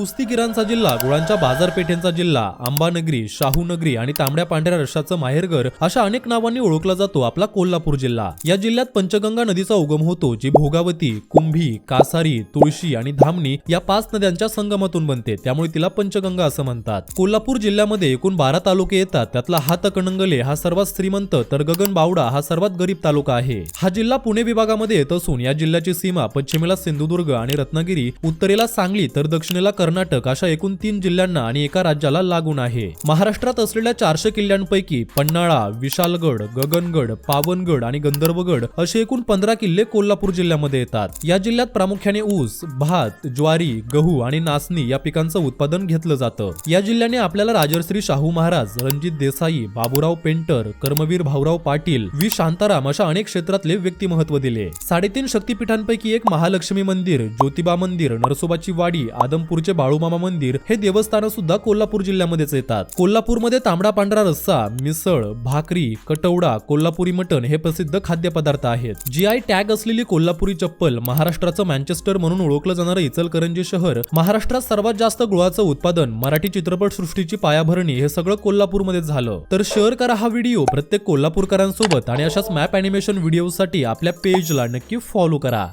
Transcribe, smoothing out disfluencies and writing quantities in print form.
कुस्तीगिरांचा जिल्हा, गुळांच्या बाजारपेठेंचा जिल्हा, आंबानगरी, शाहूनगरी आणि तांबड्या पांढऱ्या रश्शाचं माहेरघर अशा अनेक नावांनी ओळखला जातो आपला कोल्हापूर जिल्हा। या जिल्ह्यात पंचगंगा नदीचा उगम होतो, जी भोगावती, कुंभी, कासारी, तुळशी आणि धामणी या 5 नद्यांच्या संगमातून बनते, त्यामुळे तिला पंचगंगा असं म्हणतात। कोल्हापूर जिल्ह्यामध्ये एकूण 12 तालुके येतात, त्यातला हातकणंगले हा सर्वात श्रीमंत तर गगनबावडा हा सर्वात गरीब तालुका आहे। हा जिल्हा पुणे विभागामध्ये येत असून या जिल्ह्याची सीमा पश्चिमेला सिंधुदुर्ग आणि रत्नागिरी, उत्तरेला सांगली तर दक्षिणेला कर्नाटक अशा एकूण 3 जिल्ह्यांना आणि एका राज्याला लागून आहे। महाराष्ट्रात असलेल्या 400 किल्ल्यांपैकी पन्हाळा, विशालगड, गगनगड, पावनगड आणि गंधर्वगड असे एकूण 15 किल्ले कोल्हापूर जिल्ह्यामध्ये येतात। या जिल्ह्यात प्रामुख्याने ऊस, भात, ज्वारी, गहू आणि नाचणी या पिकांचं उत्पादन घेतलं जातं। या जिल्ह्याने आपल्याला राजर्षी शाहू महाराज, रणजित देसाई, बाबूराव पेंटर, कर्मवीर भाऊराव पाटील, व्ही शांताराम अशा अनेक क्षेत्रातले व्यक्तिमत्व दिले। 3.5 शक्तिपीठांपैकी एक महालक्ष्मी मंदिर, ज्योतिबा मंदिर, नरसोबाची वाडी, आदमपूरचे बाळूमामा मंदिर हे देवस्थान सुद्धा कोल्हापूर जिल्ह्यामध्येच येतात। कोल्हापूरमध्ये तांबडा पांढरा रस्सा, मिसळ, भाकरी, कटवडा, कोल्हापुरी मटण हे प्रसिद्ध खाद्यपदार्थ आहेत। GI टॅग असलेली कोल्हापुरी चप्पल, महाराष्ट्राचं मँचेस्टर म्हणून ओळखलं जाणारं इचलकरंजी शहर, महाराष्ट्रात सर्वात जास्त गुळाचं उत्पादन, मराठी चित्रपट सृष्टीची पायाभरणी हे सगळं कोल्हापूरमध्ये झालं। तर शेअर करा हा व्हिडिओ प्रत्येक कोल्हापूरकरांसोबत आणि अशाच मॅप अॅनिमेशन व्हिडिओसाठी आपल्या पेजला नक्की फॉलो करा।